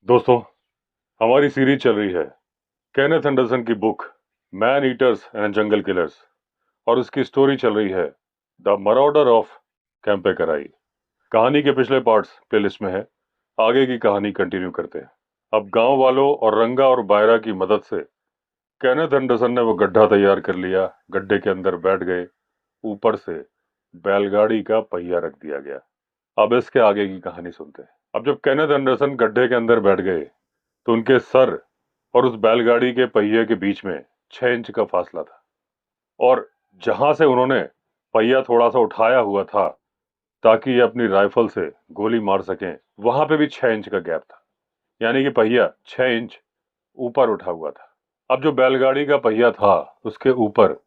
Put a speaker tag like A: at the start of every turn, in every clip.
A: दोस्तों, हमारी सीरीज चल रही है केनेथ एंडरसन की book man eaters and jungle killers और उसकी स्टोरी चल रही है द मराउडर ऑफ कैंपे कराई। कहानी के पिछले पार्ट्स प्लेलिस्ट में है। आगे की कहानी कंटिन्यू करते हैं। अब गांव वालों और रंगा और बायरा की मदद से केनेथ एंडरसन ने वो गड्ढा तैयार कर लिया। गड्ढे के अंदर बैठ गए। ऊपर से बैलगाड़ी का पहिया रख दिया गया। अब इसके आगे की कहानी सुनते हैं। अब जब केनेथ एंडरसन गड्ढे के अंदर बैठ गए तो उनके सर और उस बैलगाड़ी के पहिए के बीच में 6 इंच का फासला था और जहां से उन्होंने पहिया थोड़ा सा उठाया हुआ था ताकि ये अपनी राइफल से गोली मार सकें, वहां पे भी 6 इंच का गैप था। यानी कि पहिया 6 इंच ऊपर उठा हुआ था। अब जो बैलगाड़ी का पहिया था उसके ऊपर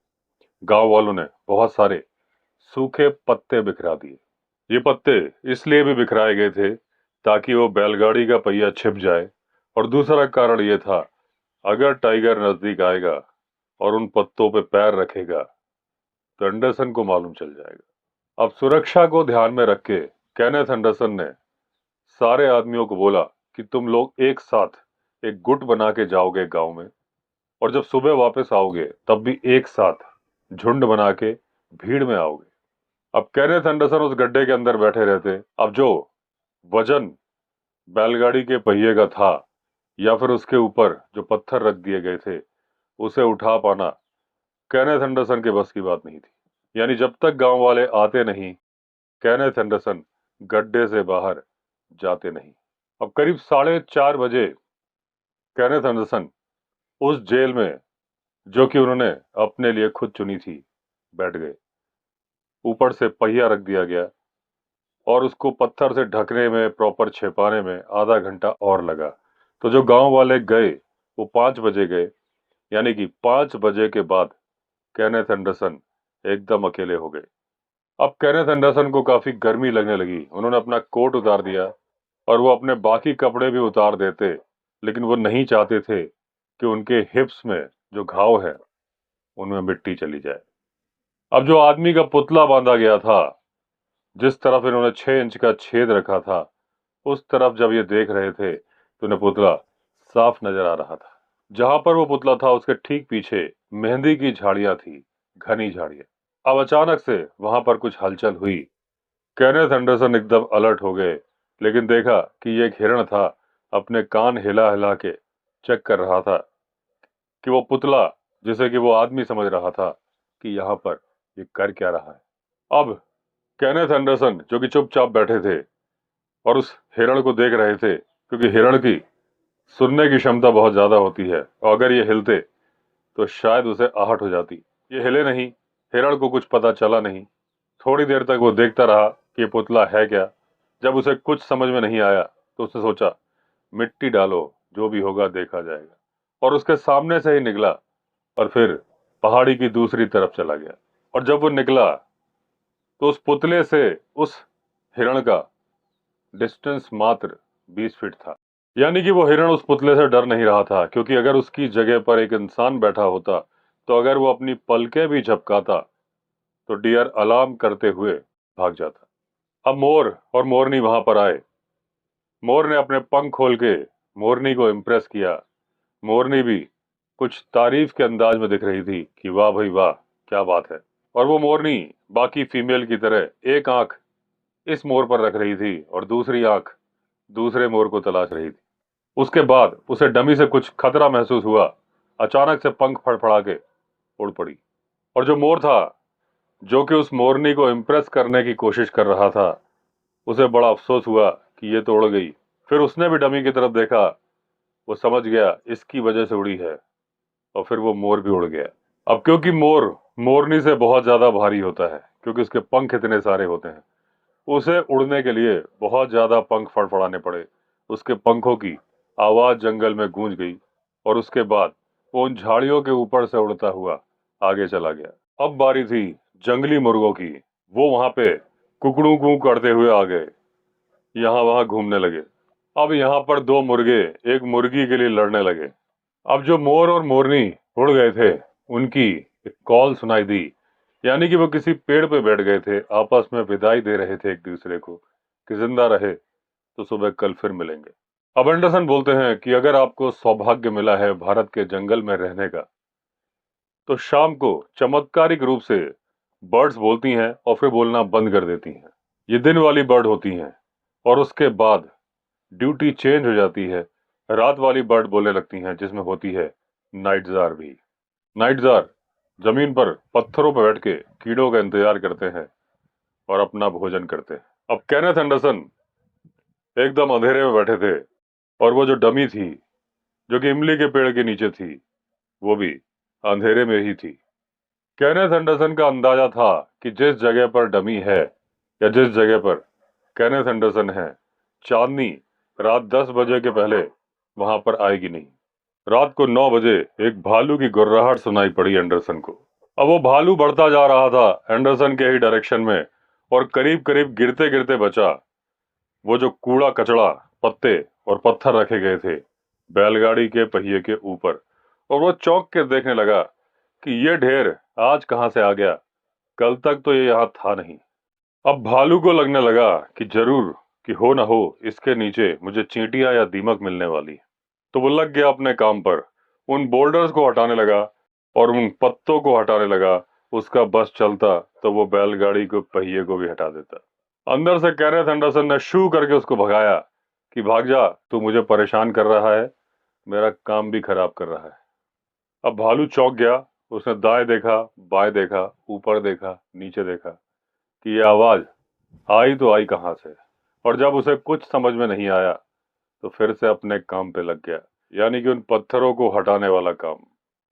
A: गांव वालों ने बहुत सारे सूखे पत्ते बिखरा दिए। ये पत्ते इसलिए भी बिखराए गए थे ताकि वो बैलगाड़ी का पहिया छिप जाए, और दूसरा कारण ये था अगर टाइगर नजदीक आएगा और उन पत्तों पे पैर रखेगा तो एंडरसन को मालूम चल जाएगा। अब सुरक्षा को ध्यान में रख के केनेथ एंडरसन ने सारे आदमियों को बोला कि तुम लोग एक साथ एक गुट बना के जाओगे गांव में, और जब सुबह वापस आओगे तब भी एक साथ झुंड बना के भीड़ में आओगे। अब केनेथ एंडरसन उस गड्ढे के अंदर बैठे रहते। अब जो वजन बैलगाड़ी के पहिए का था या फिर उसके ऊपर जो पत्थर रख दिए गए थे उसे उठा पाना केनेथ एंडरसन के बस की बात नहीं थी। यानी जब तक गांव वाले आते नहीं, केनेथ एंडरसन गड्ढे से बाहर जाते नहीं। अब करीब 4:30 बजे केनेथ एंडरसन उस जेल में जो कि उन्होंने अपने लिए खुद चुनी थी बैठ गए। ऊपर से पहिया रख दिया गया और उसको पत्थर से ढकने में, प्रॉपर छिपाने में आधा घंटा और लगा। तो जो गांव वाले गए वो 5 बजे गए। यानी कि 5 बजे के बाद केनेथ एंडरसन एकदम अकेले हो गए। अब केनेथ एंडरसन को काफी गर्मी लगने लगी। उन्होंने अपना कोट उतार दिया और वो अपने बाकी कपड़े भी उतार देते, लेकिन वो नहीं चाहते थे कि उनके हिप्स में जो घाव है उनमें मिट्टी चली जाए। अब जो आदमी का पुतला बांधा गया था, जिस तरफ इन्होंने 6 इंच का छेद रखा था, उस तरफ जब ये देख रहे थे तो उन्हें पुतला साफ नजर आ रहा था। जहां पर वो पुतला था उसके ठीक पीछे मेहंदी की झाड़ियां थी, घनी झाड़ियां। अब अचानक से वहां पर कुछ हलचल हुई। केनेथ एंडरसन एकदम अलर्ट हो गए, लेकिन देखा कि ये एक हिरण था। अपने कान हिला हिला के चेक कर रहा था कि वो पुतला, जिसे कि वो आदमी समझ रहा था, कि यहाँ पर ये कर क्या रहा है। अब केनेथ एंडरसन जो कि चुपचाप बैठे थे और उस हिरण को देख रहे थे, क्योंकि हिरण की सुनने की क्षमता बहुत ज्यादा होती है और अगर ये हिलते तो शायद उसे आहट हो जाती। ये हिले नहीं, हिरण को कुछ पता चला नहीं। थोड़ी देर तक वो देखता रहा कि ये पुतला है क्या। जब उसे कुछ समझ में नहीं आया तो उसने सोचा मिट्टी डालो, जो भी होगा देखा जाएगा, और उसके सामने से ही निकला और फिर पहाड़ी की दूसरी तरफ चला गया। और जब वो निकला तो उस पुतले से उस हिरण का डिस्टेंस मात्र 20 फीट था। यानी कि वो हिरण उस पुतले से डर नहीं रहा था, क्योंकि अगर उसकी जगह पर एक इंसान बैठा होता तो अगर वो अपनी पलकें भी झपकाता तो डियर अलार्म करते हुए भाग जाता। अब मोर और मोरनी वहां पर आए। मोर ने अपने पंख खोल के मोरनी को इम्प्रेस किया। मोरनी भी कुछ तारीफ के अंदाज में दिख रही थी कि वाह भाई वाह, क्या बात है। और वो मोरनी बाकी फीमेल की तरह एक आंख इस मोर पर रख रही थी और दूसरी आंख दूसरे मोर को तलाश रही थी। उसके बाद उसे डमी से कुछ खतरा महसूस हुआ। अचानक से पंख फड़फड़ा के उड़ पड़ी, और जो मोर था, जो कि उस मोरनी को इम्प्रेस करने की कोशिश कर रहा था, उसे बड़ा अफसोस हुआ कि ये तो उड़ गई। फिर उसने भी डमी की तरफ देखा। वो समझ गया इसकी वजह से उड़ी है, और फिर वो मोर भी उड़ गया। अब क्योंकि मोर मोरनी से बहुत ज्यादा भारी होता है, क्योंकि उसके पंख इतने सारे होते हैं, उसे उड़ने के लिए बहुत ज्यादा पंख फड़फड़ाने पड़े। उसके पंखों की आवाज जंगल में गूंज गई और उसके बाद वो उन झाड़ियों के ऊपर से उड़ता हुआ आगे चला गया। अब बारी थी जंगली मुर्गों की। वो वहां पे कुकड़ू कू करते हुए आ गए, यहाँ वहां घूमने लगे। अब यहाँ पर दो मुर्गे एक मुर्गी के लिए लड़ने लगे। अब जो मोर और मोरनी उड़ गए थे, उनकी एक कॉल सुनाई दी। यानी कि वो किसी पेड़ पे बैठ गए थे, आपस में विदाई दे रहे थे एक दूसरे को कि जिंदा रहे तो सुबह कल फिर मिलेंगे। अब एंडरसन बोलते हैं कि अगर आपको सौभाग्य मिला है भारत के जंगल में रहने का, तो शाम को चमत्कारिक रूप से बर्ड्स बोलती हैं और फिर बोलना बंद कर देती हैं। ये दिन वाली बर्ड होती हैं और उसके बाद ड्यूटी चेंज हो जाती है। रात वाली बर्ड बोलने लगती हैं, जिसमें होती है नाइटजार भी। नाइटजार जमीन पर पत्थरों पर बैठ के कीड़ों का इंतजार करते हैं और अपना भोजन करते हैं। अब केनेथ एंडरसन एकदम अंधेरे में बैठे थे और वो जो डमी थी, जो कि इमली के पेड़ के नीचे थी, वो भी अंधेरे में ही थी। केनेथ एंडरसन का अंदाजा था कि जिस जगह पर डमी है या जिस जगह पर केनेथ एंडरसन है, चांदनी रात 10 बजे के पहले वहां पर आएगी नहीं। रात को 9 बजे एक भालू की गुर्राहट सुनाई पड़ी एंडरसन को। अब वो भालू बढ़ता जा रहा था एंडरसन के ही डायरेक्शन में और करीब करीब गिरते गिरते बचा वो जो कूड़ा कचड़ा, पत्ते और पत्थर रखे गए थे बैलगाड़ी के पहिए के ऊपर। और वो चौंक के देखने लगा कि ये ढेर आज कहां से आ गया, कल तक तो ये यहां था नहीं। अब भालू को लगने लगा कि जरूर कि हो ना हो इसके नीचे मुझे चींटियां या दीमक मिलने वाली। तो वो लग गया अपने काम पर, उन बोल्डर्स को हटाने लगा और उन पत्तों को हटाने लगा। उसका बस चलता तो वो बैलगाड़ी को पहिए को भी हटा देता। अंदर से केनेथ एंडरसन ने शू करके उसको भगाया कि भाग जा, तू मुझे परेशान कर रहा है, मेरा काम भी खराब कर रहा है। अब भालू चौंक गया। उसने दाएं देखा, बाएं देखा, ऊपर देखा, नीचे देखा कि ये आवाज आई तो आई कहां से। और जब उसे कुछ समझ में नहीं आया तो फिर से अपने काम पे लग गया, यानी कि उन पत्थरों को हटाने वाला काम।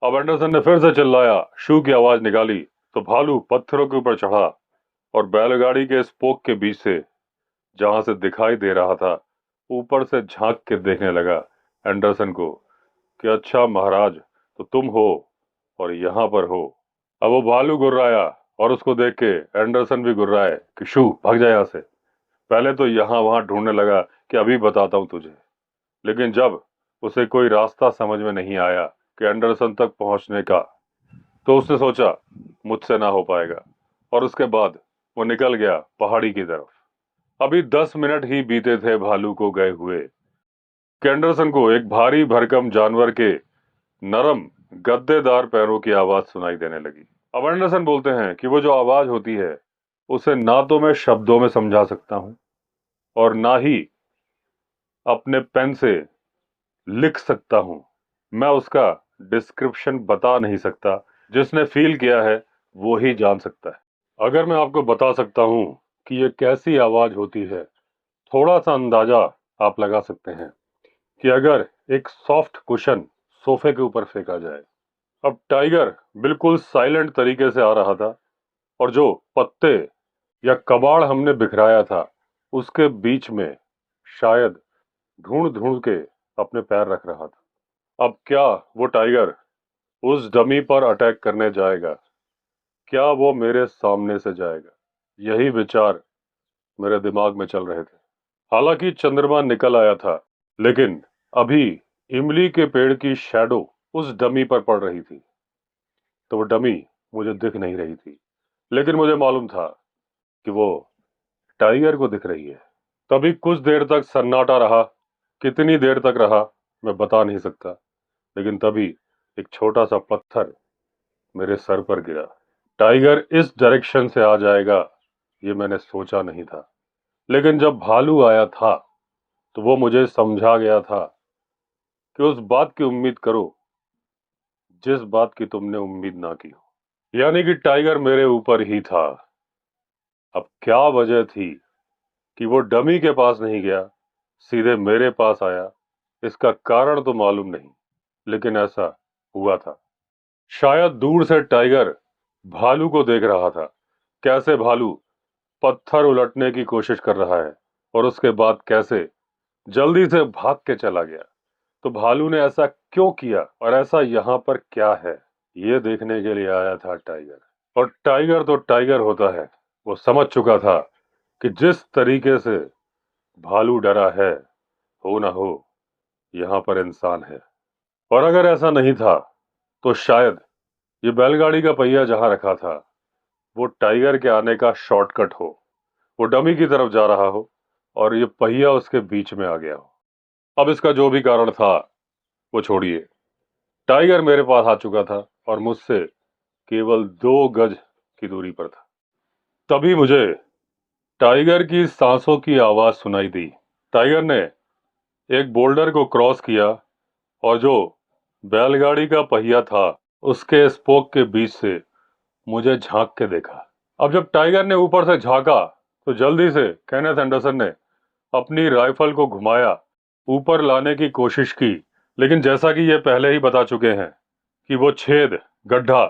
A: अब एंडरसन ने फिर से चिल्लाया, शू की आवाज निकाली तो भालू पत्थरों के ऊपर चढ़ा और बैलगाड़ी के स्पोक के बीच से, जहां से दिखाई दे रहा था, ऊपर से झांक के देखने लगा एंडरसन को कि अच्छा महाराज, तो तुम हो और यहां पर हो। अब वो भालू गुर्राया और उसको देख के एंडरसन भी गुर्राए कि शू भाग जाए यहां से। पहले तो यहां वहां ढूंढने लगा कि अभी बताता हूं तुझे, लेकिन जब उसे कोई रास्ता समझ में नहीं आया कि एंडरसन तक पहुंचने का, तो उसने सोचा मुझसे ना हो पाएगा और उसके बाद वो निकल गया पहाड़ी की तरफ। अभी 10 मिनट ही बीते थे भालू को गए हुए कि एंडरसन को एक भारी भरकम जानवर के नरम गद्देदार पैरों की आवाज सुनाई देने लगी। अब एंडरसन बोलते हैं कि वो जो आवाज होती है उसे ना तो मैं शब्दों में समझा सकता हूं और ना ही अपने पेन से लिख सकता हूं। मैं उसका डिस्क्रिप्शन बता नहीं सकता। जिसने फील किया है वो ही जान सकता है। अगर मैं आपको बता सकता हूं कि ये कैसी आवाज होती है, थोड़ा सा अंदाजा आप लगा सकते हैं कि अगर एक सॉफ्ट कुशन सोफे के ऊपर फेंका जाए। अब टाइगर बिल्कुल साइलेंट तरीके से आ रहा था और जो पत्ते या कबाड़ हमने बिखराया था उसके बीच में शायद ढूंढ ढूंढ के अपने पैर रख रहा था। अब क्या वो टाइगर उस डमी पर अटैक करने जाएगा? क्या वो मेरे सामने से जाएगा? यही विचार मेरे दिमाग में चल रहे थे। हालांकि चंद्रमा निकल आया था, लेकिन अभी इमली के पेड़ की शैडो उस डमी पर पड़ रही थी। तो वो डमी मुझे दिख नहीं रही थी, लेकिन मुझे मालूम था कि वो टाइगर को दिख रही है। तभी कुछ देर तक सन्नाटा रहा। कितनी देर तक रहा मैं बता नहीं सकता, लेकिन तभी एक छोटा सा पत्थर मेरे सर पर गिरा। टाइगर इस डायरेक्शन से आ जाएगा ये मैंने सोचा नहीं था, लेकिन जब भालू आया था तो वो मुझे समझा गया था कि उस बात की उम्मीद करो जिस बात की तुमने उम्मीद ना की हो। यानी कि टाइगर मेरे ऊपर ही था। अब क्या वजह थी कि वो डमी के पास नहीं गया, सीधे मेरे पास आया, इसका कारण तो मालूम नहीं, लेकिन ऐसा हुआ था। शायद दूर से टाइगर भालू को देख रहा था, कैसे भालू पत्थर उलटने की कोशिश कर रहा है और उसके बाद कैसे जल्दी से भाग के चला गया। तो भालू ने ऐसा क्यों किया और ऐसा यहाँ पर क्या है, ये देखने के लिए आया था टाइगर। और टाइगर तो टाइगर होता है। वो समझ चुका था कि जिस तरीके से भालू डरा है, हो ना हो यहाँ पर इंसान है। और अगर ऐसा नहीं था तो शायद ये बैलगाड़ी का पहिया जहां रखा था वो टाइगर के आने का शॉर्टकट हो। वो डमी की तरफ जा रहा हो और ये पहिया उसके बीच में आ गया हो। अब इसका जो भी कारण था वो छोड़िए, टाइगर मेरे पास आ चुका था और मुझसे केवल 2 गज की दूरी पर था। तभी मुझे टाइगर की सांसों की आवाज सुनाई दी। टाइगर ने एक बोल्डर को क्रॉस किया और जो बैलगाड़ी का पहिया था उसके स्पोक के बीच से मुझे झांक के देखा। अब जब टाइगर ने ऊपर से झांका तो जल्दी से केनेथ एंडरसन ने अपनी राइफल को घुमाया, ऊपर लाने की कोशिश की, लेकिन जैसा कि ये पहले ही बता चुके हैं कि वो छेद, गड्ढा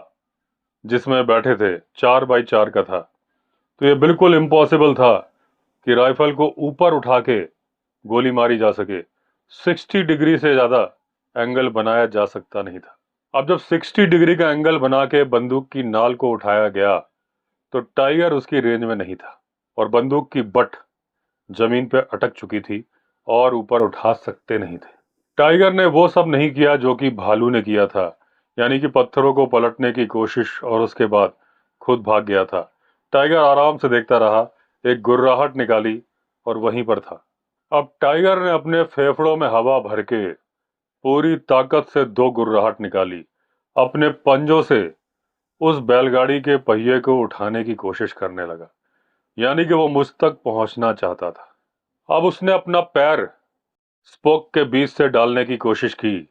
A: जिसमें बैठे थे 4x4 का था, तो ये बिल्कुल इम्पॉसिबल था कि राइफल को ऊपर उठा के गोली मारी जा सके। 60 डिग्री से ज्यादा एंगल बनाया जा सकता नहीं था। अब जब 60 डिग्री का एंगल बना के बंदूक की नाल को उठाया गया तो टाइगर उसकी रेंज में नहीं था और बंदूक की बट जमीन पे अटक चुकी थी और ऊपर उठा सकते नहीं थे। टाइगर ने वो सब नहीं किया जो कि भालू ने किया था, यानी कि पत्थरों को पलटने की कोशिश और उसके बाद खुद भाग गया था। टाइगर आराम से देखता रहा, एक गुर्राहट निकाली और वहीं पर था। अब टाइगर ने अपने फेफड़ों में हवा भर के पूरी ताकत से 2 गुर्राहट निकाली, अपने पंजों से उस बैलगाड़ी के पहिए को उठाने की कोशिश करने लगा, यानी कि वो मुझ तक पहुंचना चाहता था। अब उसने अपना पैर स्पोक के बीच से डालने की कोशिश की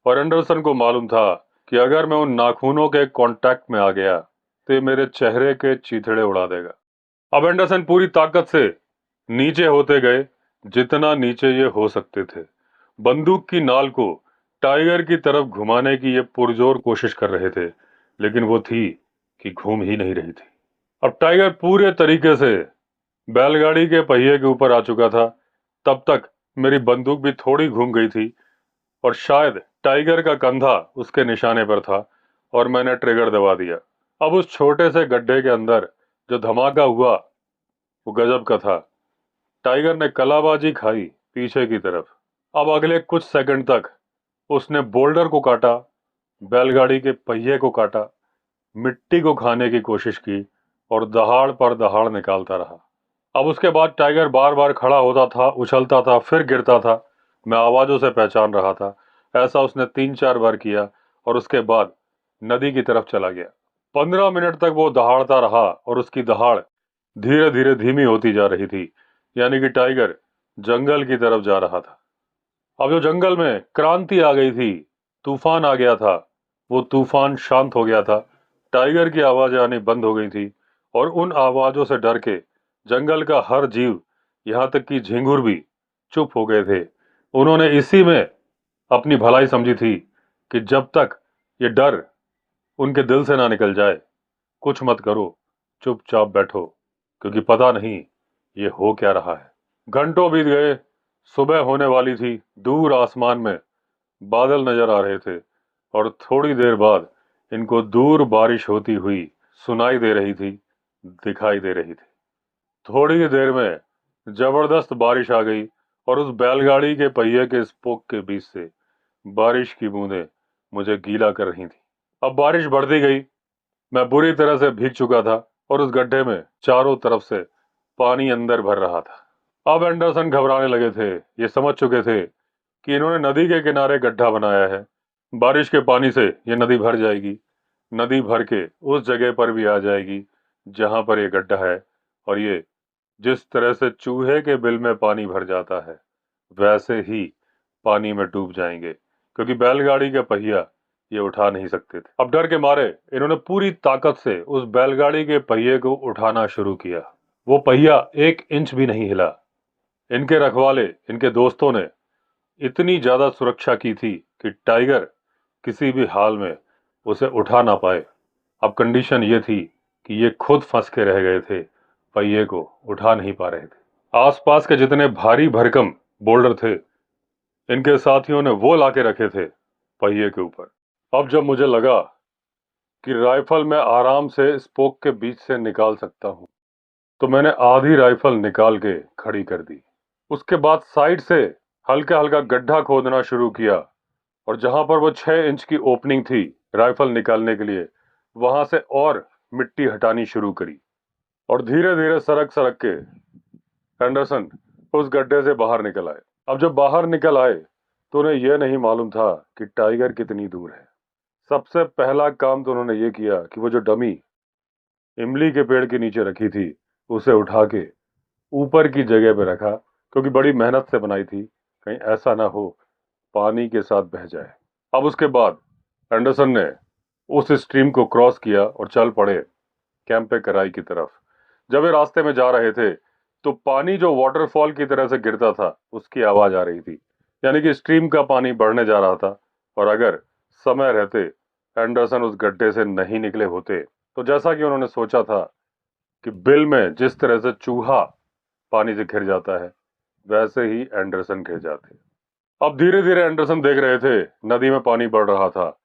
A: और एंडरसन को मालूम था कि अगर मैं उन नाखूनों के कांटेक्ट में आ गया तो ये मेरे चेहरे के चीथड़े उड़ा देगा। अब एंडरसन पूरी ताकत से नीचे होते गए, जितना नीचे ये हो सकते थे। बंदूक की नाल को टाइगर की तरफ घुमाने की ये पुरजोर कोशिश कर रहे थे, लेकिन वो थी कि घूम ही नहीं रही थी। अब टाइगर पूरे तरीके से बैलगाड़ी के पहिए के ऊपर आ चुका था। तब तक मेरी बंदूक भी थोड़ी घूम गई थी और शायद टाइगर का कंधा उसके निशाने पर था और मैंने ट्रिगर दबा दिया। अब उस छोटे से गड्ढे के अंदर जो धमाका हुआ वो गजब का था। टाइगर ने कलाबाजी खाई पीछे की तरफ। अब अगले कुछ सेकंड तक उसने बोल्डर को काटा, बैलगाड़ी के पहिए को काटा, मिट्टी को खाने की कोशिश की और दहाड़ पर दहाड़ निकालता रहा। अब उसके बाद टाइगर बार बार खड़ा होता था, उछलता था, फिर गिरता था। मैं आवाजों से पहचान रहा था। ऐसा उसने 3-4 बार किया और उसके बाद नदी की तरफ चला गया। 15 मिनट तक वो दहाड़ता रहा और उसकी दहाड़ धीरे धीरे धीमी होती जा रही थी, यानी कि टाइगर जंगल की तरफ जा रहा था। अब जो जंगल में क्रांति आ गई थी, तूफान आ गया था, वो तूफान शांत हो गया था। टाइगर की आवाजें आनी बंद हो गई थी और उन आवाजों से डर के जंगल का हर जीव, यहाँ तक कि झिंगुर भी चुप हो गए थे। उन्होंने इसी में अपनी भलाई समझी थी कि जब तक ये डर उनके दिल से ना निकल जाए, कुछ मत करो, चुपचाप बैठो, क्योंकि पता नहीं ये हो क्या रहा है। घंटों बीत गए, सुबह होने वाली थी। दूर आसमान में बादल नजर आ रहे थे और थोड़ी देर बाद इनको दूर बारिश होती हुई सुनाई दे रही थी, दिखाई दे रही थी। थोड़ी ही देर में जबरदस्त बारिश आ गई और उस बैलगाड़ी के पहिए के स्पोक के बीच से बारिश की बूंदें मुझे गीला कर रही थी। अब बारिश बढ़ती गई। मैं बुरी तरह से भीग चुका था और उस गड्ढे में चारों तरफ से पानी अंदर भर रहा था। अब एंडरसन घबराने लगे थे। ये समझ चुके थे कि इन्होंने नदी के किनारे गड्ढा बनाया है। बारिश के पानी से ये नदी भर जाएगी। नदी भर के उस जगह पर भी आ जाएगी जहां पर ये गड्ढा है, और ये जिस तरह से चूहे के बिल में पानी भर जाता है वैसे ही पानी में डूब जाएंगे, क्योंकि बैलगाड़ी का पहिया ये उठा नहीं सकते थे। अब डर के मारे इन्होंने पूरी ताकत से उस बैलगाड़ी के पहिए को उठाना शुरू किया। वो पहिया 1 इंच भी नहीं हिला। इनके रखवाले, इनके दोस्तों ने इतनी ज्यादा सुरक्षा की थी कि टाइगर किसी भी हाल में उसे उठा ना पाए। अब कंडीशन ये थी कि ये खुद फंस के रह गए थे, पहिए को उठा नहीं पा रहे थे। आसपास के जितने भारी भरकम बोल्डर थे, इनके साथियों ने वो लाके रखे थे पहिए के ऊपर। अब जब मुझे लगा कि राइफल मैं आराम से स्पोक के बीच से निकाल सकता हूं, तो मैंने आधी राइफल निकाल के खड़ी कर दी। उसके बाद साइड से हल्का हल्का गड्ढा खोदना शुरू किया और जहां पर वो 6 इंच की ओपनिंग थी राइफल निकालने के लिए, वहां से और मिट्टी हटानी शुरू करी और धीरे धीरे सरक सरक के एंडरसन उस गड्ढे से बाहर निकल आए। अब जब बाहर निकल आए तो उन्हें यह नहीं मालूम था कि टाइगर कितनी दूर है। सबसे पहला काम तो उन्होंने ये किया कि वो जो डमी इमली के पेड़ के नीचे रखी थी उसे उठा के ऊपर की जगह पे रखा, क्योंकि बड़ी मेहनत से बनाई थी, कहीं ऐसा ना हो पानी के साथ बह जाए। अब उसके बाद एंडरसन ने उस स्ट्रीम को क्रॉस किया और चल पड़े कैंपे कराई की तरफ। जब वे रास्ते में जा रहे थे तो पानी जो वाटरफॉल की तरह से गिरता था उसकी आवाज आ रही थी, यानी कि स्ट्रीम का पानी बढ़ने जा रहा था। और अगर समय रहते एंडरसन उस गड्ढे से नहीं निकले होते तो जैसा कि उन्होंने सोचा था कि बिल में जिस तरह से चूहा पानी से घिर जाता है वैसे ही एंडरसन घिर जाते। अब धीरे धीरे एंडरसन देख रहे थे नदी में पानी बढ़ रहा था,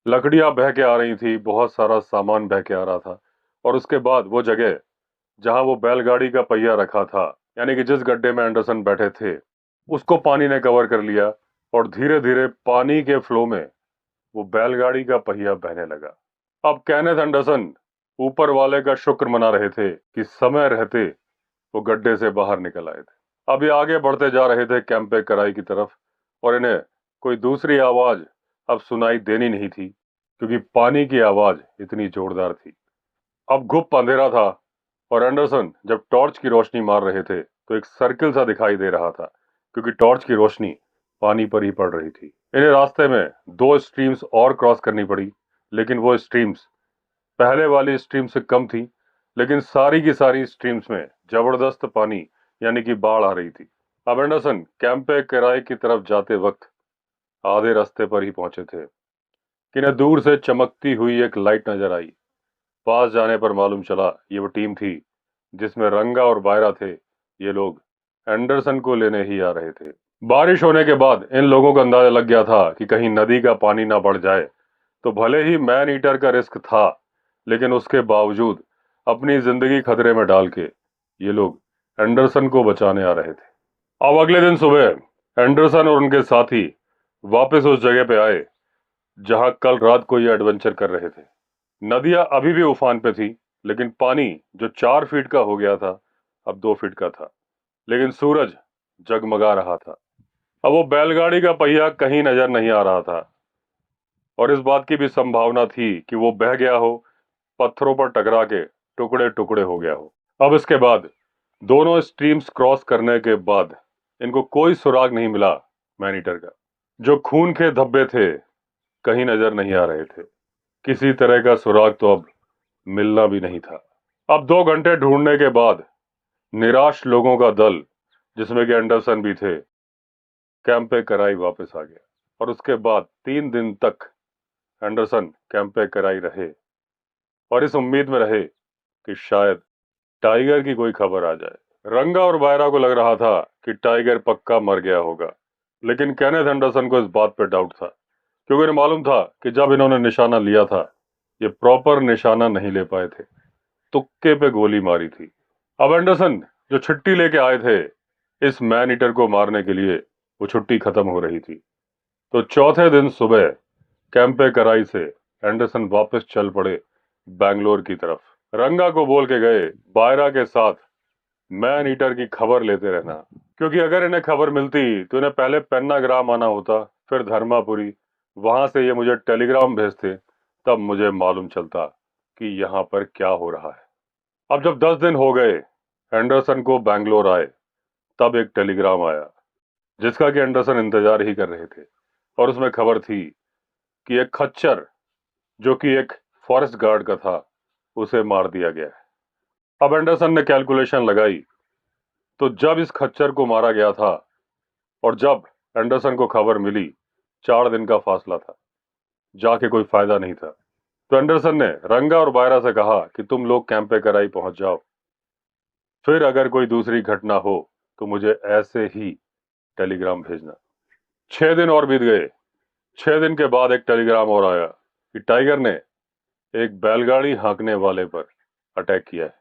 A: लकड़ियां बह के आ रही थी, बहुत सारा सामान बह के आ रहा था। और उसके बाद वो जगह जहां वो बैलगाड़ी का पहिया रखा था, यानी कि जिस गड्ढे में एंडरसन बैठे थे, उसको पानी ने कवर कर लिया। और धीरे धीरे पानी के फ्लो में वो बैलगाड़ी का पहिया बहने लगा। अब केनेथ एंडरसन ऊपर वाले का शुक्र मना रहे थे कि समय रहते वो गड्ढे से बाहर निकल आए थे। अब ये आगे बढ़ते जा रहे थे कैंपे कराई की तरफ, और इन्हें कोई दूसरी आवाज अब सुनाई देनी नहीं थी, क्योंकि पानी की आवाज इतनी जोरदार थी। अब गुप्त अंधेरा था और एंडरसन जब टॉर्च की रोशनी मार रहे थे तो एक सर्किल सा दिखाई दे रहा था, क्योंकि टॉर्च की रोशनी पानी पर ही पड़ रही थी। इन्हें रास्ते में दो स्ट्रीम्स और क्रॉस करनी पड़ी, लेकिन वो स्ट्रीम्स पहले वाली स्ट्रीम से कम थी, लेकिन सारी की सारी स्ट्रीम्स में जबरदस्त पानी यानी कि बाढ़ आ रही थी। अब एंडरसन कैंपे कराई की तरफ जाते वक्त आधे रास्ते पर ही पहुंचे थे कि इन्हें दूर से चमकती हुई एक लाइट नजर आई। पास जाने पर मालूम चला ये वो टीम थी जिसमें रंगा और बायरा थे। ये लोग एंडरसन को लेने ही आ रहे थे। बारिश होने के बाद इन लोगों को अंदाजा लग गया था कि कहीं नदी का पानी ना बढ़ जाए, तो भले ही मैन ईटर का रिस्क था, लेकिन उसके बावजूद अपनी जिंदगी खतरे में डाल के ये लोग एंडरसन को बचाने आ रहे थे। अब अगले दिन सुबह एंडरसन और उनके साथी वापस उस जगह पे आए जहां कल रात को ये एडवेंचर कर रहे थे। नदियां अभी भी उफान पे थी, लेकिन पानी जो 4 फीट का हो गया था अब 2 फीट का था, लेकिन सूरज जगमगा रहा था। अब वो बैलगाड़ी का पहिया कहीं नजर नहीं आ रहा था, और इस बात की भी संभावना थी कि वो बह गया हो, पत्थरों पर टकरा के टुकड़े टुकड़े हो गया हो। अब इसके बाद दोनों स्ट्रीम्स क्रॉस करने के बाद इनको कोई सुराग नहीं मिला मैनीटर का। जो खून के धब्बे थे कहीं नजर नहीं आ रहे थे, किसी तरह का सुराग तो अब मिलना भी नहीं था। अब 2 घंटे ढूंढने के बाद निराश लोगों का दल, जिसमें कि एंडरसन भी थे, कैंपे कराई वापस आ गया। और उसके बाद 3 दिन तक एंडरसन कैंपे कराई रहे और इस उम्मीद में रहे कि शायद टाइगर की कोई खबर आ जाए। रंगा और बायरा को लग रहा था कि टाइगर पक्का मर गया होगा, लेकिन केनेथ एंडरसन को इस बात पर डाउट था, क्योंकि इन्हें मालूम था कि जब इन्होंने निशाना लिया था ये प्रॉपर निशाना नहीं ले पाए थे, तुक्के पे गोली मारी थी। अब एंडरसन जो छुट्टी लेके आए थे इस मैन ईटर को मारने के लिए, वो छुट्टी खत्म हो रही थी। तो चौथे दिन सुबह कैंपे कराई से एंडरसन वापस चल पड़े बैंगलोर की तरफ। रंगा को बोल के गए बायरा के साथ मैन ईटर की खबर लेते रहना, क्योंकि अगर इन्हें खबर मिलती तो इन्हें पहले पेन्नाग्राम आना होता, फिर धर्मापुरी, वहां से ये मुझे टेलीग्राम भेजते, तब मुझे मालूम चलता कि यहाँ पर क्या हो रहा है। अब जब 10 दिन हो गए एंडरसन को बैंगलोर आए, तब एक टेलीग्राम आया जिसका कि एंडरसन इंतजार ही कर रहे थे। और उसमें खबर थी कि एक खच्चर जो कि एक फॉरेस्ट गार्ड का था उसे मार दिया गया है। अब एंडरसन ने कैलकुलेशन लगाई, तो जब इस खच्चर को मारा गया था और जब एंडरसन को खबर मिली, 4 दिन का फासला था, जाके कोई फायदा नहीं था। तो एंडरसन ने रंगा और बायरा से कहा कि तुम लोग कैंपे कराई पहुंच जाओ, फिर अगर कोई दूसरी घटना हो तो मुझे ऐसे ही टेलीग्राम भेजना। 6 दिन और बीत गए। 6 दिन के बाद एक टेलीग्राम और आया कि टाइगर ने एक बैलगाड़ी हाँकने वाले पर अटैक किया है।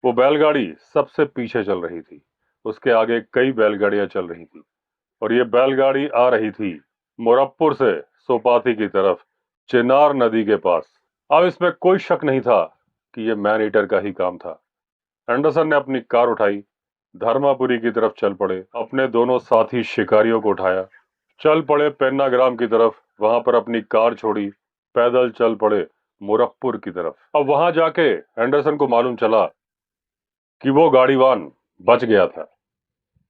A: वो बैलगाड़ी सबसे पीछे चल रही थी, उसके आगे कई बैलगाड़ियां चल रही थी, और ये बैलगाड़ी आ रही थी मुरप्पुर से सोपाती की तरफ, चिनार नदी के पास। अब इसमें कोई शक नहीं था कि ये मैन ईटर का ही काम था। एंडरसन ने अपनी कार उठाई, धर्मापुरी की तरफ चल पड़े। अपने दोनों साथी शिकारियों को उठाया, चल पड़े पेन्नाग्राम की तरफ। वहां पर अपनी कार छोड़ी, पैदल चल पड़े मुरप्पुर की तरफ। अब वहां जाके एंडरसन को मालूम चला कि वो गाड़ीवान बच गया था।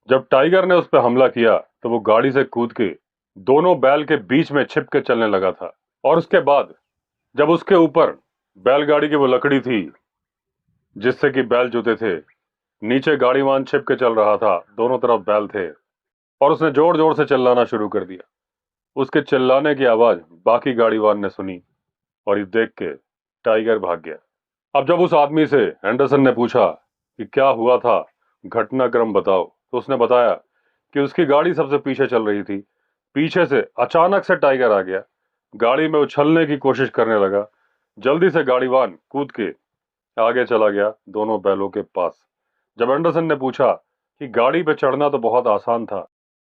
A: जब टाइगर ने उस पर हमला किया तो वो गाड़ी से कूद के दोनों बैल के बीच में छिप के चलने लगा था। और उसके बाद जब उसके ऊपर बैलगाड़ी की वो लकड़ी थी जिससे कि बैल जुते थे, नीचे गाड़ीवान छिप के चल रहा था, दोनों तरफ बैल थे और उसने जोर जोर से चिल्लाना शुरू कर दिया। उसके चिल्लाने की आवाज बाकी गाड़ीवान ने सुनी और ये देख के टाइगर भाग गया। अब जब उस आदमी से एंडरसन ने पूछा कि क्या हुआ था, घटनाक्रम बताओ, तो उसने बताया कि उसकी गाड़ी सबसे पीछे चल रही थी। पीछे से अचानक से टाइगर आ गया, गाड़ी में उछलने की कोशिश करने लगा। जल्दी से गाड़ीवान कूद के आगे चला गया दोनों बैलों के पास। जब एंडरसन ने पूछा कि गाड़ी पे चढ़ना तो बहुत आसान था,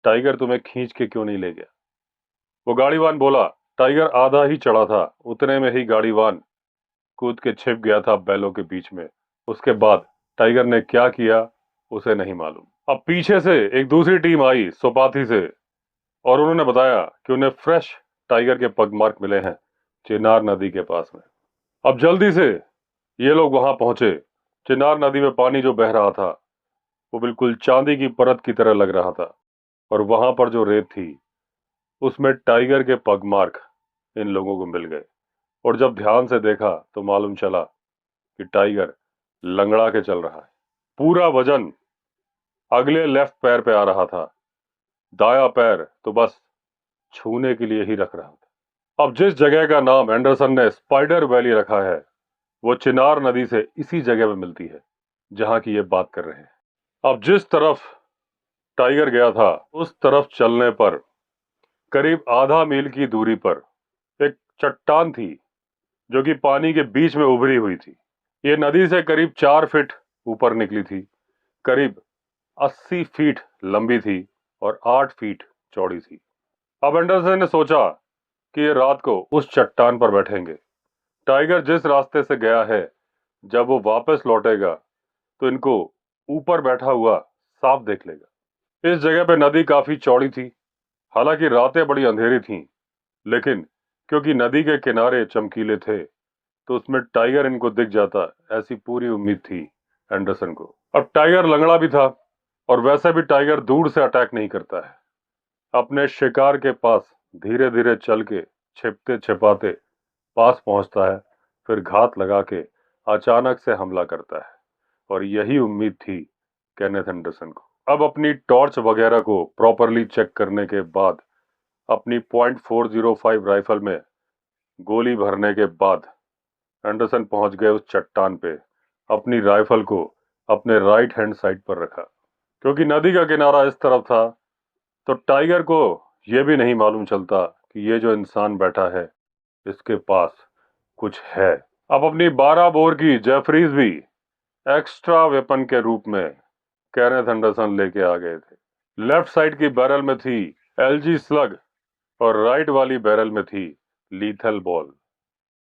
A: टाइगर तुम्हें खींच के क्यों नहीं ले गया, वो गाड़ीवान बोला, टाइगर आधा ही चढ़ा था, उतने में ही गाड़ीवान कूद के छिप गया था बैलों के बीच में। उसके बाद टाइगर ने क्या किया उसे नहीं मालूम। अब पीछे से एक दूसरी टीम आई सोपाथी से और उन्होंने बताया कि उन्हें फ्रेश टाइगर के पग मार्क मिले हैं चिनार नदी के पास में। अब जल्दी से ये लोग वहां पहुंचे। चिनार नदी में पानी जो बह रहा था वो बिल्कुल चांदी की परत की तरह लग रहा था और वहां पर जो रेत थी उसमें टाइगर के पग मार्क इन लोगों को मिल गए। और जब ध्यान से देखा तो मालूम चला कि टाइगर लंगड़ा के चल रहा है। पूरा वजन अगले लेफ्ट पैर पे आ रहा था, दाया पैर तो बस छूने के लिए ही रख रहा था। अब जिस जगह का नाम एंडरसन ने स्पाइडर वैली रखा है वो चिनार नदी से इसी जगह पे मिलती है जहां की ये बात कर रहे हैं। अब जिस तरफ टाइगर गया था उस तरफ चलने पर करीब आधा मील की दूरी पर एक चट्टान थी जो कि पानी के बीच में उभरी हुई थी। ये नदी से करीब 4 फीट ऊपर निकली थी, करीब 80 फीट लंबी थी और 8 फीट चौड़ी थी। अब एंडरसन ने सोचा कि ये रात को उस चट्टान पर बैठेंगे। टाइगर जिस रास्ते से गया है जब वो वापस लौटेगा तो इनको ऊपर बैठा हुआ साफ देख लेगा। इस जगह पे नदी काफी चौड़ी थी, हालांकि रातें बड़ी अंधेरी थीं, लेकिन क्योंकि नदी के किनारे चमकीले थे तो उसमें टाइगर इनको दिख जाता, ऐसी पूरी उम्मीद थी एंडरसन को। अब टाइगर लंगड़ा भी था और वैसे भी टाइगर दूर से अटैक नहीं करता है, अपने शिकार के पास धीरे धीरे चल के छिपते छिपाते पास पहुंचता है, फिर घात लगा के अचानक से हमला करता है। और यही उम्मीद थी केनेथ एंडरसन को। अब अपनी टॉर्च वगैरह को प्रॉपरली चेक करने के बाद अपनी .405 राइफल में गोली भरने के बाद एंडरसन पहुंच गए उस चट्टान पे। अपनी राइफल को अपने राइट हैंड साइड पर रखा। क्योंकि नदी का किनारा इस तरफ था तो टाइगर को यह भी नहीं मालूम चलता कि ये जो इंसान बैठा है इसके पास कुछ है। अब अपनी 12 बोर की जेफरीज भी एक्स्ट्रा वेपन के रूप में केनेथ एंडरसन लेके आ गए थे। लेफ्ट साइड की बैरल में थी एलजी स्लग और राइट वाली बैरल में थी लीथल बॉल।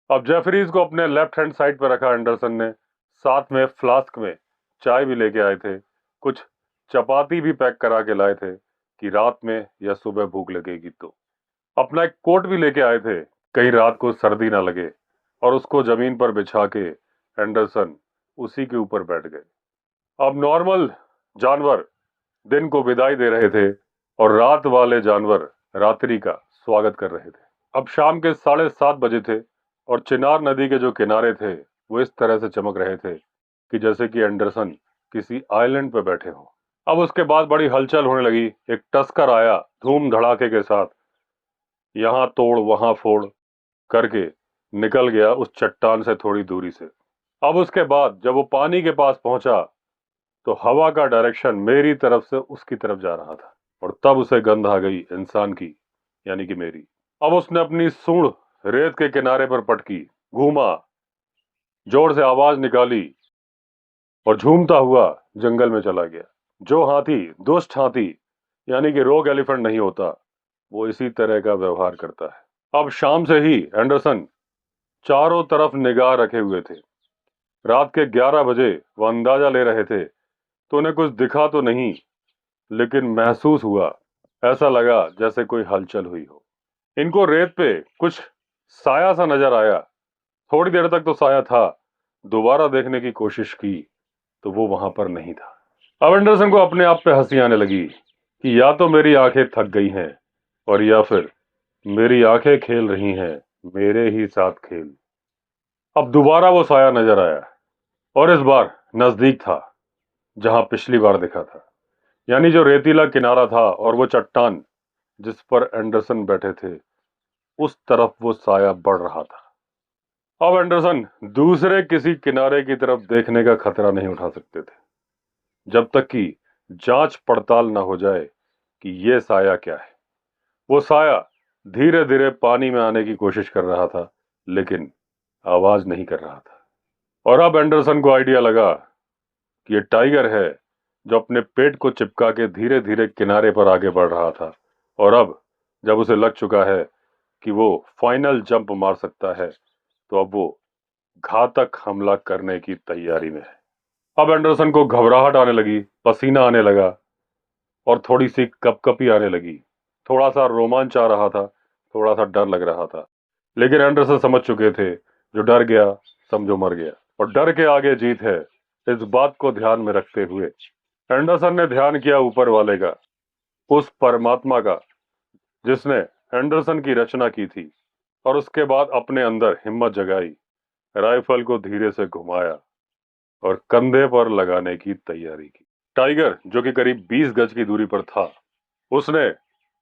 A: अब जेफरीज को अपने लेफ्ट हैंड साइड पर रखा एंडरसन ने, साथ में फ्लास्क में चाय भी लेके आए थे, कुछ चपाती भी पैक करा के लाए थे कि रात में या सुबह भूख लगेगी तो। अपना एक कोट भी लेके आए थे कहीं रात को सर्दी ना लगे, और उसको जमीन पर बिछा के एंडरसन उसी के ऊपर बैठ गए। अब नॉर्मल जानवर दिन को विदाई दे रहे थे और रात वाले जानवर रात्रि का स्वागत कर रहे थे। अब शाम के 7:30 बजे थे और चिनार नदी के जो किनारे थे वो इस तरह से चमक रहे थे कि जैसे कि एंडरसन किसी आइलैंड पर बैठे हों। अब उसके बाद बड़ी हलचल होने लगी। एक टस्कर आया धूम धड़ाके के साथ, यहां तोड़ वहां फोड़ करके निकल गया उस चट्टान से थोड़ी दूरी से। अब उसके बाद जब वो पानी के पास पहुंचा तो हवा का डायरेक्शन मेरी तरफ से उसकी तरफ जा रहा था और तब उसे गंध आ गई इंसान की, यानी कि मेरी। अब उसने अपनी सूंड रेत के किनारे पर पटकी, घूमा, जोर से आवाज निकाली और झूमता हुआ जंगल में चला गया। जो हाथी दुष्ट हाथी यानी कि रोग एलिफेंट नहीं होता वो इसी तरह का व्यवहार करता है। अब शाम से ही एंडरसन चारों तरफ निगाह रखे हुए थे। रात के 11 बजे वो अंदाजा ले रहे थे तो उन्हें कुछ दिखा तो नहीं, लेकिन महसूस हुआ, ऐसा लगा जैसे कोई हलचल हुई हो। इनको रेत पे कुछ साया सा नजर आया। थोड़ी देर तक तो साया था, दोबारा देखने की कोशिश की तो वो वहां पर नहीं था। अब एंडरसन को अपने आप पे हंसी आने लगी कि या तो मेरी आंखें थक गई हैं और या फिर मेरी आंखें खेल रही हैं मेरे ही साथ खेल। अब दोबारा वो साया नजर आया और इस बार नजदीक था, जहां पिछली बार दिखा था। यानी जो रेतीला किनारा था और वो चट्टान जिस पर एंडरसन बैठे थे, उस तरफ वो साया बढ़ रहा था। अब एंडरसन दूसरे किसी किनारे की तरफ देखने का खतरा नहीं उठा सकते थे, जब तक कि जांच पड़ताल न हो जाए कि ये साया क्या है। वो साया धीरे धीरे पानी में आने की कोशिश कर रहा था, लेकिन आवाज नहीं कर रहा था। और अब एंडरसन को आइडिया लगा कि ये टाइगर है, जो अपने पेट को चिपका के धीरे धीरे किनारे पर आगे बढ़ रहा था। और अब जब उसे लग चुका है कि वो फाइनल जंप मार सकता है, तो अब वो घातक हमला करने की तैयारी में है। अब एंडरसन को घबराहट आने लगी, पसीना आने लगा और थोड़ी सी कपकपी आने लगी। थोड़ा सा रोमांच आ रहा था, थोड़ा सा डर लग रहा था। लेकिन एंडरसन समझ चुके थे, जो डर गया समझो मर गया, और डर के आगे जीत है। इस बात को ध्यान में रखते हुए एंडरसन ने ध्यान किया ऊपर वाले का, उस परमात्मा का जिसने एंडरसन की रचना की थी। और उसके बाद अपने अंदर हिम्मत जगाई, राइफल को धीरे से घुमाया और कंधे पर लगाने की तैयारी की। टाइगर, जो कि करीब 20 गज की दूरी पर था, उसने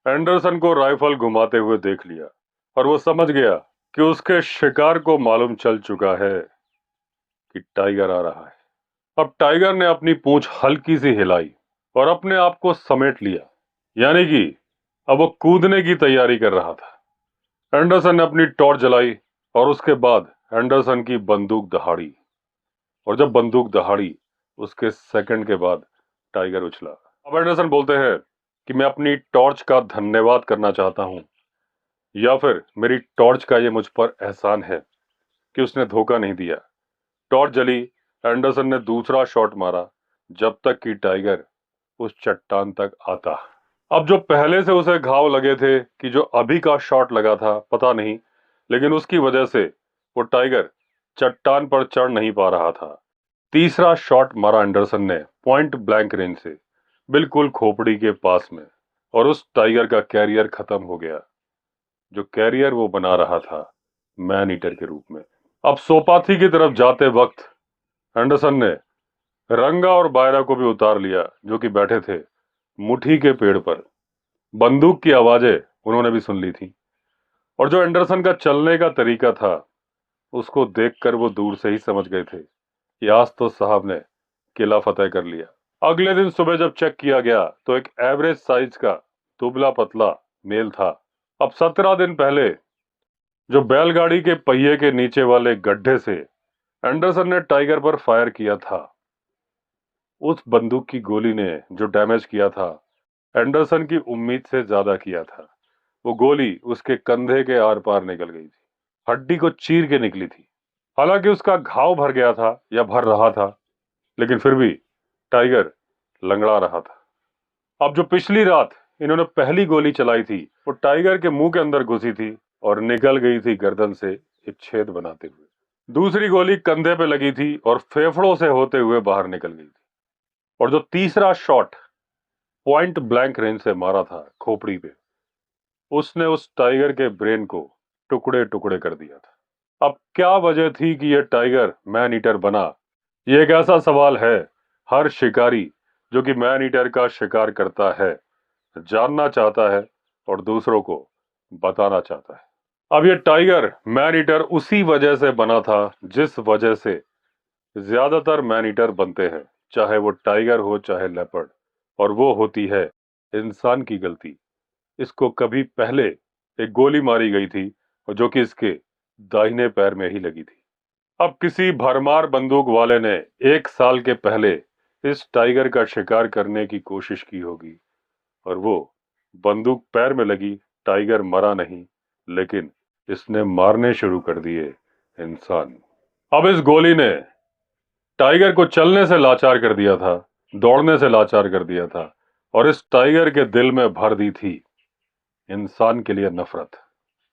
A: एंडरसन को राइफल घुमाते हुए देख लिया और वो समझ गया कि उसके शिकार को मालूम चल चुका है कि टाइगर आ रहा है। अब टाइगर ने अपनी पूंछ हल्की सी हिलाई और अपने आप को समेट लिया, यानी कि अब वो कूदने की तैयारी कर रहा था। एंडरसन ने अपनी टॉर्च जलाई और उसके बाद एंडरसन की बंदूक दहाड़ी, और जब बंदूक दहाड़ी, उसके सेकंड के बाद टाइगर उछला। अब एंडरसन बोलते हैं कि मैं अपनी टॉर्च का धन्यवाद करना चाहता हूं, या फिर मेरी टॉर्च का ये मुझ पर एहसान है कि उसने धोखा नहीं दिया। टॉर्च जली, एंडरसन ने दूसरा शॉट मारा, जब तक कि टाइगर उस चट्टान तक आता। अब जो पहले से उसे घाव लगे थे कि जो अभी का शॉट लगा था पता नहीं, लेकिन उसकी वजह से वो टाइगर चट्टान पर चढ़ नहीं पा रहा था। तीसरा शॉट मारा एंडरसन ने पॉइंट ब्लैंक रेंज से, बिल्कुल खोपड़ी के पास में, और उस टाइगर का कैरियर खत्म हो गया, जो कैरियर वो बना रहा था मैन ईटर के रूप में। अब सोपाथी की तरफ जाते वक्त एंडरसन ने रंगा और बायरा को भी उतार लिया, जो कि बैठे थे मुठी के पेड़ पर। बंदूक की आवाजें उन्होंने भी सुन ली थी, और जो एंडरसन का चलने का तरीका था, उसको देखकर वो दूर से ही समझ गए थे कि आज तो साहब ने किला फतेह कर लिया। अगले दिन सुबह जब चेक किया गया तो एक एवरेज साइज का दुबला पतला मेल था। अब 17 दिन पहले जो बैलगाड़ी के पहिए के नीचे वाले गड्ढे से एंडरसन ने टाइगर पर फायर किया था, उस बंदूक की गोली ने जो डैमेज किया था, एंडरसन की उम्मीद से ज्यादा किया था। वो गोली उसके कंधे के आर पार निकल गई थी, हड्डी को चीर के निकली थी। हालांकि उसका घाव भर गया था या भर रहा था, लेकिन फिर भी टाइगर लंगड़ा रहा था। अब जो पिछली रात इन्होंने पहली गोली चलाई थी, वो टाइगर के मुंह के अंदर घुसी थी और निकल गई थी गर्दन से एक छेद बनाते हुए। दूसरी गोली कंधे पे लगी थी और फेफड़ों से होते हुए बाहर निकल गई थी। और जो तीसरा शॉट पॉइंट ब्लैंक रेंज से मारा था खोपड़ी पे, उसने उस टाइगर के ब्रेन को टुकड़े टुकड़े कर दिया था। अब क्या वजह थी कि यह टाइगर मैन ईटर बना? यह एक ऐसा सवाल है हर शिकारी जो कि मैन ईटर का शिकार करता है जानना चाहता है और दूसरों को बताना चाहता है। अब यह टाइगर मैन ईटर उसी वजह से बना था जिस वजह से ज्यादातर मैन ईटर बनते हैं, चाहे वो टाइगर हो चाहे लेपर्ड, और वो होती है इंसान की गलती। इसको कभी पहले एक गोली मारी गई थी और जो कि इसके दाहिने पैर में ही लगी थी। अब किसी भरमार बंदूक वाले ने 1 साल के पहले इस टाइगर का शिकार करने की कोशिश की होगी, और वो बंदूक पैर में लगी, टाइगर मरा नहीं, लेकिन इसने मारने शुरू कर दिए इंसान। अब इस गोली ने टाइगर को चलने से लाचार कर दिया था, दौड़ने से लाचार कर दिया था और इस टाइगर के दिल में भर दी थी इंसान के लिए नफरत।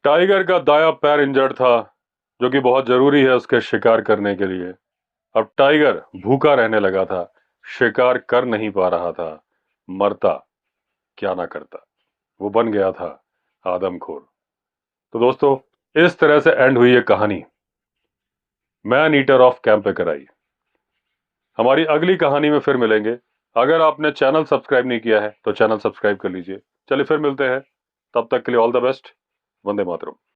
A: टाइगर का दाया पैर इंजर्ड था, जो कि बहुत जरूरी है उसके शिकार करने के लिए। अब टाइगर भूखा रहने लगा था, शिकार कर नहीं पा रहा था। मरता क्या ना करता, वो बन गया था आदमखोर। तो दोस्तों, इस तरह से एंड हुई ये कहानी, मैन ईटर ऑफ कैंपेकराई। हमारी अगली कहानी में फिर मिलेंगे। अगर आपने चैनल सब्सक्राइब नहीं किया है तो चैनल सब्सक्राइब कर लीजिए। चलिए फिर मिलते हैं, तब तक के लिए all the best. Vande Mataram.